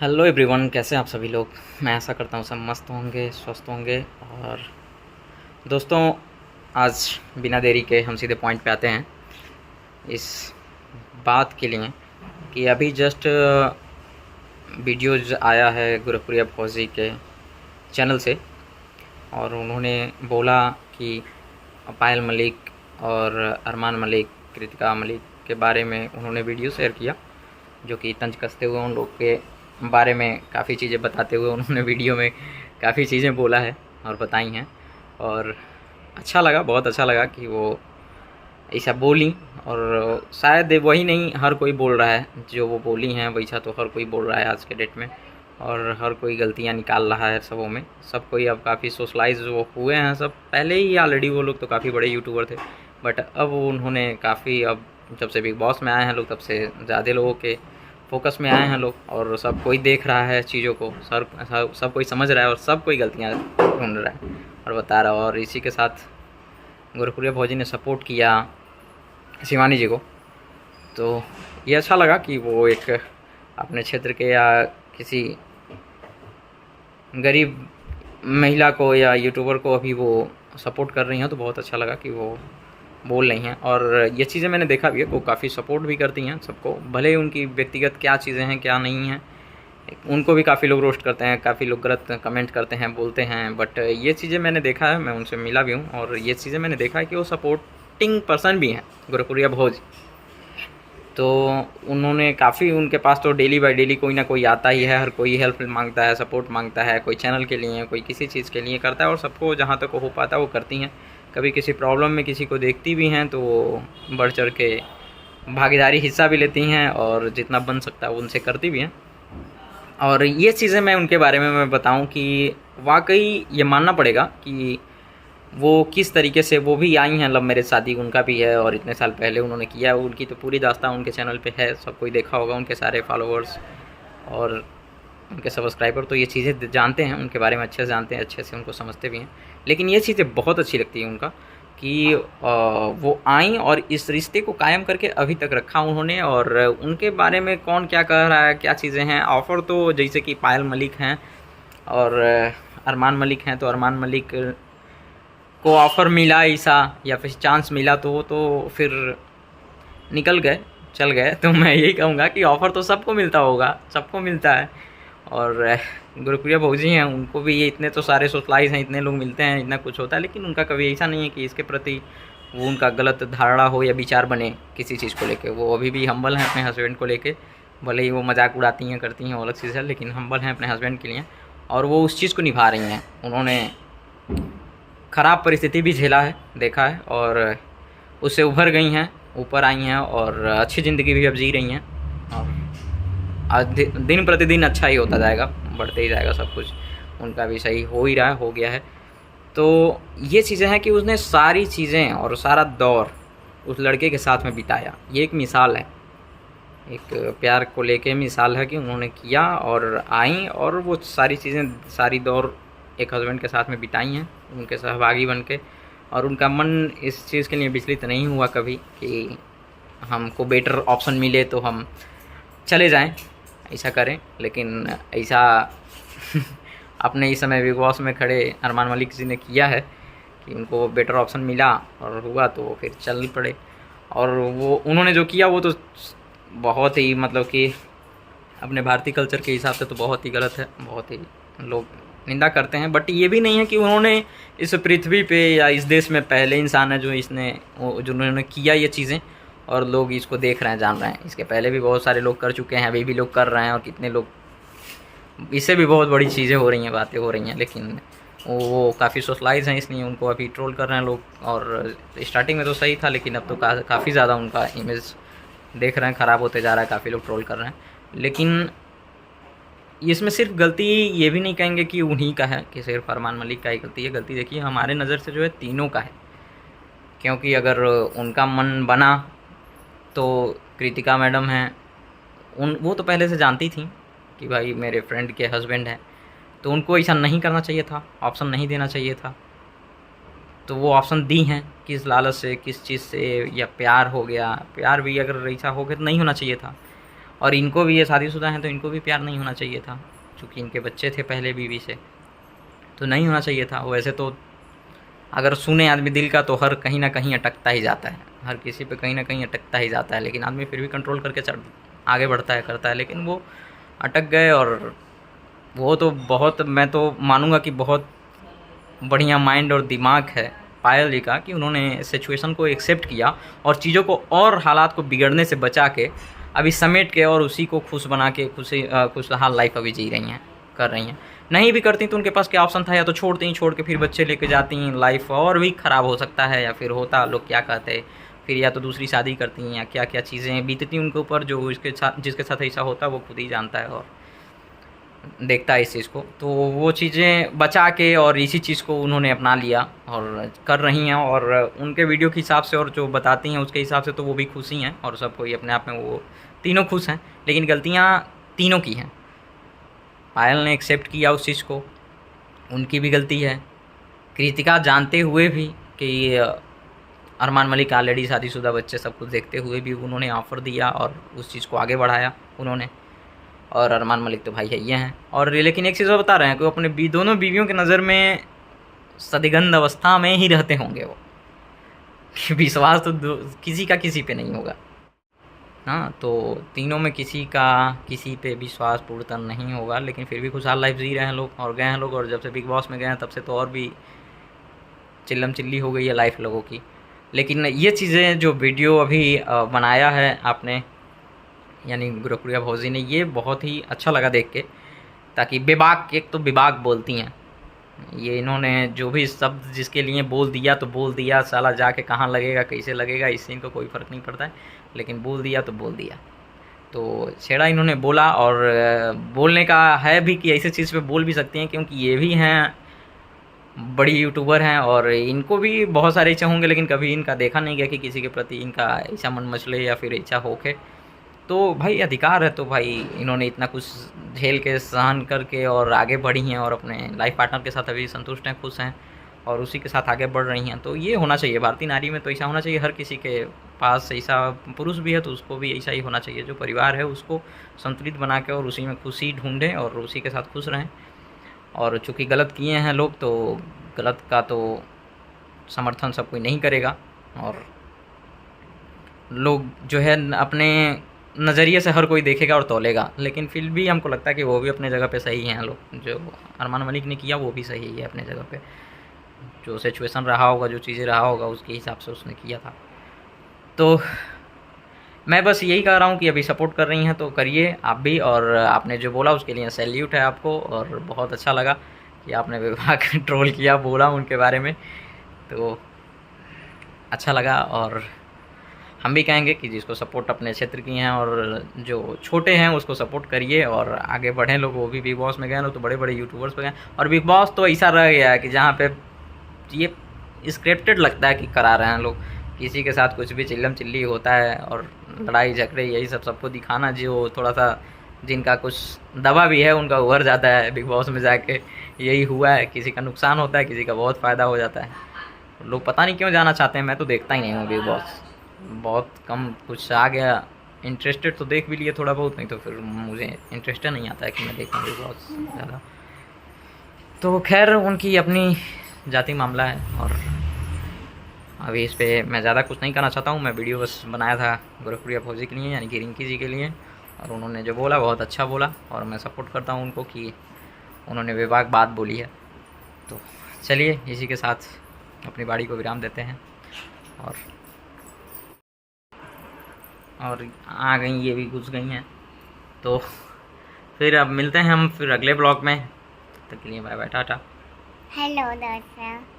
Hello everyone, कैसे हैं आप सभी लोग। मैं ऐसा करता हूँ सब मस्त होंगे, स्वस्थ होंगे। और दोस्तों, आज बिना देरी के हम सीधे पॉइंट पे आते हैं इस बात के लिए कि अभी जस्ट वीडियोज आया है गुरप्रिया फौजी के चैनल से, और उन्होंने बोला कि पायल मलिक और अरमान मलिक, कृतिका मलिक के बारे में उन्होंने वीडियो शेयर किया, जो कि तंज कसते हुए उन लोग के बारे में काफ़ी चीज़ें बताते हुए उन्होंने वीडियो में काफ़ी चीज़ें बोला है और बताई हैं। और अच्छा लगा, बहुत अच्छा लगा कि वो ऐसा बोली। और शायद वही नहीं, हर कोई बोल रहा है, जो वो बोली हैं वैसा तो हर कोई बोल रहा है आज के डेट में। और हर कोई गलतियाँ निकाल रहा है सबों में, सब कोई अब काफ़ी सोशलाइज वो हुए हैं। सब पहले ही ऑलरेडी वो लोग तो काफ़ी बड़े यूट्यूबर थे, बट अब उन्होंने काफ़ी, अब जब से बिग बॉस में आए हैं लोग तब से ज़्यादा लोगों के फोकस में आए हैं लोग, और सब कोई देख रहा है चीज़ों को, सब कोई समझ रहा है और सब कोई गलतियाँ ढूंढ रहा है और बता रहा है। और इसी के साथ गुरप्रिया भौजी ने सपोर्ट किया शिवानी जी को, तो ये अच्छा लगा कि वो एक अपने क्षेत्र के या किसी गरीब महिला को या यूट्यूबर को अभी वो सपोर्ट कर रही हैं, तो बहुत अच्छा लगा कि वो बोल रही हैं। और ये चीज़ें मैंने देखा भी है, वो काफ़ी सपोर्ट भी करती हैं सबको, भले ही उनकी व्यक्तिगत क्या चीज़ें हैं क्या नहीं हैं, उनको भी काफ़ी लोग रोस्ट करते हैं, काफ़ी लोग गलत कमेंट करते हैं, बोलते हैं, बट ये चीज़ें मैंने देखा है, मैं उनसे मिला भी हूँ और ये चीज़ें मैंने देखा है कि वो सपोर्टिंग पर्सन भी हैं गुरप्रिया भौज। तो उन्होंने काफ़ी, उनके पास तो डेली बाय डेली कोई ना कोई आता ही है, हर कोई हेल्प मांगता है, सपोर्ट मांगता है, कोई चैनल के लिए, कोई किसी चीज़ के लिए करता है, और सबको जहाँ तक हो पाता है वो करती हैं। कभी किसी प्रॉब्लम में किसी को देखती भी हैं तो वो बढ़ चढ़ के भागीदारी हिस्सा भी लेती हैं, और जितना बन सकता है उनसे करती भी हैं। और ये चीज़ें मैं उनके बारे में मैं बताऊं कि वाकई ये मानना पड़ेगा कि वो किस तरीके से, वो भी आई हैं, लव मैरिज शादी उनका भी है और इतने साल पहले उन्होंने किया, उनकी तो पूरी दास्तां उनके चैनल पे है, सब कोई देखा होगा, उनके सारे फॉलोअर्स और उनके सब्सक्राइबर तो ये चीज़ें जानते हैं, उनके बारे में अच्छे से जानते हैं, अच्छे से उनको समझते भी हैं। लेकिन ये चीज़ें बहुत अच्छी लगती है उनका कि वो आई और इस रिश्ते को कायम करके अभी तक रखा उन्होंने। और उनके बारे में कौन क्या कह रहा है, क्या चीज़ें हैं, ऑफ़र तो जैसे कि पायल मलिक हैं और अरमान मलिक हैं, तो अरमान मलिक को ऑफ़र मिला ऐसा या फिर चांस मिला तो वो तो फिर निकल गए, चल गए। तो मैं यही कहूँगा कि ऑफ़र तो सबको मिलता होगा, सबको मिलता है। और गुरप्रिया भौजी हैं, उनको भी ये इतने तो सारे सोशलाइज हैं, इतने लोग मिलते हैं, इतना कुछ होता है, लेकिन उनका कभी ऐसा नहीं है कि इसके प्रति वो उनका गलत धारणा हो या विचार बने किसी चीज़ को लेके। वो अभी भी हम्बल हैं अपने हस्बैंड को लेके, भले ही वो मजाक उड़ाती हैं, करती हैं, वो अलग चीज़ है, लेकिन हम्बल हैं अपने हस्बैंड के लिए और वो उस चीज़ को निभा रही हैं। उन्होंने ख़राब परिस्थिति भी झेला है, देखा है, और उससे उभर गई हैं, ऊपर आई हैं और अच्छी ज़िंदगी भी अब जी रही हैं। और आज दिन प्रतिदिन अच्छा ही होता जाएगा, बढ़ते ही जाएगा सब कुछ, उनका भी सही हो ही रहा है, हो गया है। तो ये चीज़ें हैं कि उसने सारी चीज़ें और सारा दौर उस लड़के के साथ में बिताया, ये एक मिसाल है, एक प्यार को लेके मिसाल है कि उन्होंने किया और आई और वो सारी चीज़ें, सारी दौर एक हस्बैंड के साथ में बिताई हैं, उनके सहभागी बन के। और उनका मन इस चीज़ के लिए विचलित नहीं हुआ कभी कि हमको बेटर ऑप्शन मिले तो हम चले जाएं, ऐसा करें। लेकिन ऐसा अपने इस समय बिग बॉस में खड़े अरमान मलिक जी ने किया है कि उनको बेटर ऑप्शन मिला और हुआ तो वो फिर चल पड़े। और वो उन्होंने जो किया वो तो बहुत ही, मतलब कि अपने भारतीय कल्चर के हिसाब से तो बहुत ही गलत है, बहुत ही लोग निंदा करते हैं। बट ये भी नहीं है कि उन्होंने इस पृथ्वी पे या इस देश में पहले इंसान है जो इसने, जो उन्होंने किया ये चीज़ें, और लोग इसको देख रहे हैं, जान रहे हैं। इसके पहले भी बहुत सारे लोग कर चुके हैं, अभी भी लोग कर रहे हैं, और कितने लोग, इससे भी बहुत बड़ी चीज़ें हो रही हैं, बातें हो रही हैं, लेकिन वो काफ़ी सोशलाइज हैं, इसलिए उनको अभी ट्रोल कर रहे हैं लोग। और स्टार्टिंग में तो सही था, लेकिन अब तो काफ़ी ज़्यादा उनका इमेज देख रहे हैं ख़राब होते जा रहा है, काफ़ी लोग ट्रोल कर रहे हैं। लेकिन इसमें सिर्फ गलती ये भी नहीं कहेंगे कि उन्हीं का है, कि सिर्फ अरमान मलिक का ही गलती है। गलती देखिए हमारे नज़र से जो है तीनों का है, क्योंकि अगर उनका मन बना तो कृतिका मैडम हैं, वो तो पहले से जानती थी कि भाई मेरे फ्रेंड के हस्बैंड हैं, तो उनको ऐसा नहीं करना चाहिए था, ऑप्शन नहीं देना चाहिए था। तो वो ऑप्शन दी हैं, किस लालच से, किस चीज़ से, या प्यार हो गया, प्यार भी अगर ऐसा हो गया तो नहीं होना चाहिए था। और इनको भी, ये शादीशुदा हैं तो इनको भी प्यार नहीं होना चाहिए था, क्योंकि इनके बच्चे थे पहले बीवी से, तो नहीं होना चाहिए था। वैसे तो अगर सुने आदमी दिल का तो हर कहीं ना कहीं अटकता ही जाता है, हर किसी पे कहीं ना कहीं अटकता ही जाता है, लेकिन आदमी फिर भी कंट्रोल करके आगे बढ़ता है, करता है। लेकिन वो अटक गए, और वो तो बहुत, मैं तो मानूंगा कि बहुत बढ़िया माइंड और दिमाग है पायल जी का, कि उन्होंने सिचुएशन को एक्सेप्ट किया और चीज़ों को और हालात को बिगड़ने से बचा के अभी समेट के और उसी को खुश बना के खुशहाल लाइफ अभी जी रही हैं, कर रही हैं। नहीं भी करती तो उनके पास क्या ऑप्शन था, या तो छोड़ती ही, छोड़ के फिर बच्चे लेके जाती हैं, लाइफ और भी ख़राब हो सकता है, या फिर होता लोग क्या कहते, फिर या तो दूसरी शादी करती हैं, या क्या क्या चीज़ें बीतती उनके ऊपर, जो इसके साथ, जिसके साथ ऐसा होता है वो खुद ही जानता है और देखता है इस चीज़ को। तो वो चीज़ें बचा के और इसी चीज़ को उन्होंने अपना लिया और कर रही हैं, और उनके वीडियो के हिसाब से और जो बताती हैं उसके हिसाब से तो वो भी खुश ही हैं, और सब कोई अपने आप में वो तीनों खुश हैं। लेकिन गलतियाँ तीनों की हैं। पायल ने एक्सेप्ट किया उस चीज़ को, उनकी भी गलती है। कृतिका जानते हुए भी कि अरमान मलिक ऑलरेडी शादीशुदा बच्चे सब कुछ देखते हुए भी उन्होंने ऑफ़र दिया और उस चीज़ को आगे बढ़ाया उन्होंने। और अरमान मलिक तो भाई है ये हैं। और लेकिन एक चीज़ वो बता रहे हैं कि वो अपने दोनों बीवियों की नज़र में सदिगंध अवस्था में ही रहते होंगे वो, कि विश्वास तो किसी का किसी पे नहीं होगा। हाँ, तो तीनों में किसी का किसी पे विश्वास पूर्णतः नहीं होगा, लेकिन फिर भी खुशहाल लाइफ जी रहे हैं लोग, और गए हैं लोग। और जब से बिग बॉस में गए हैं तब से तो और भी चिल्लम चिल्ली हो गई है लाइफ लोगों की। लेकिन ये चीज़ें जो वीडियो अभी बनाया है आपने, यानी गुरप्रिया भौजी ने, ये बहुत ही अच्छा लगा देख के। ताकि बेबाक, एक तो बेबाक बोलती हैं ये, इन्होंने जो भी शब्द जिसके लिए बोल दिया तो बोल दिया, साला जाके कहाँ लगेगा कैसे लगेगा इससे इनको कोई फ़र्क नहीं पड़ता है, लेकिन बोल दिया तो बोल दिया। तो छेड़ा इन्होंने बोला, और बोलने का है भी कि ऐसे चीज़ पे बोल भी सकती हैं, क्योंकि ये भी हैं बड़ी यूट्यूबर हैं, और इनको भी बहुत सारे इच्छा होंगे, लेकिन कभी इनका देखा नहीं गया कि किसी के प्रति इनका ऐसा मन मचले या फिर इच्छा होके। तो भाई अधिकार है, तो भाई इन्होंने इतना कुछ झेल के, सहन करके और आगे बढ़ी हैं, और अपने लाइफ पार्टनर के साथ अभी संतुष्ट हैं, खुश हैं, और उसी के साथ आगे बढ़ रही हैं। तो ये होना चाहिए भारतीय नारी में, तो ऐसा होना चाहिए। हर किसी के पास ऐसा पुरुष भी है तो उसको भी ऐसा ही होना चाहिए, जो परिवार है उसको संतुलित बना के और उसी में खुशी ढूंढें और उसी के साथ खुश रहें। और चूँकि गलत किए हैं लोग, तो गलत का तो समर्थन सब कोई नहीं करेगा, और लोग जो है अपने नज़रिए से हर कोई देखेगा और तौलेगा। लेकिन फिर भी हमको लगता है कि वो भी अपने जगह पे सही हैं लोग, जो अरमान मलिक ने किया वो भी सही है अपने जगह पे। जो सिचुएशन रहा होगा, जो चीज़ें रहा होगा, उसके हिसाब से उसने किया था। तो मैं बस यही कह रहा हूँ कि अभी सपोर्ट कर रही हैं तो करिए आप भी, और आपने जो बोला उसके लिए सैल्यूट है आपको, और बहुत अच्छा लगा कि आपने विभाग ट्रोल किया, बोला उनके बारे में, तो अच्छा लगा। और हम भी कहेंगे कि जिसको सपोर्ट अपने क्षेत्र की हैं और जो छोटे हैं उसको सपोर्ट करिए और आगे बढ़ें लोग। वो भी बिग बॉस में गए लोग, तो बड़े बड़े यूट्यूबर्स पे गए, और बिग बॉस तो ऐसा रह गया है कि जहाँ पे ये स्क्रिप्टेड लगता है कि करा रहे हैं लोग, किसी के साथ कुछ भी चिल्लम चिल्ली होता है और लड़ाई झगड़े यही सब सबको दिखाना, जो थोड़ा सा जिनका कुछ दबा भी है उनका उभर जाता है बिग बॉस में जाके। यही हुआ है, किसी का नुकसान होता है, किसी का बहुत फ़ायदा हो जाता है। लोग पता नहीं क्यों जाना चाहते हैं, मैं तो देखता ही नहीं हूँ बिग बॉस, बहुत कम, कुछ आ गया इंटरेस्टेड तो देख भी लिए थोड़ा बहुत, नहीं तो फिर मुझे इंटरेस्ट नहीं आता है कि मैं देखूँ बिग बॉस ज़्यादा। तो खैर उनकी अपनी जाति मामला है, और अभी इस पर मैं ज़्यादा कुछ नहीं करना चाहता हूँ। मैं वीडियो बस बनाया था गुरप्रिया भौजी के लिए, यानी कि रिंकी जी के लिए, और उन्होंने जो बोला बहुत अच्छा बोला, और मैं सपोर्ट करता हूँ उनको कि उन्होंने बेबाक बात बोली है। तो चलिए इसी के साथ अपनी बाड़ी को विराम देते हैं, और आ गई, ये भी घुस गई हैं। तो फिर अब मिलते हैं हम फिर अगले ब्लॉग में, तब तक के लिए बाय बाय, टाटा। हेलो दोस्तों।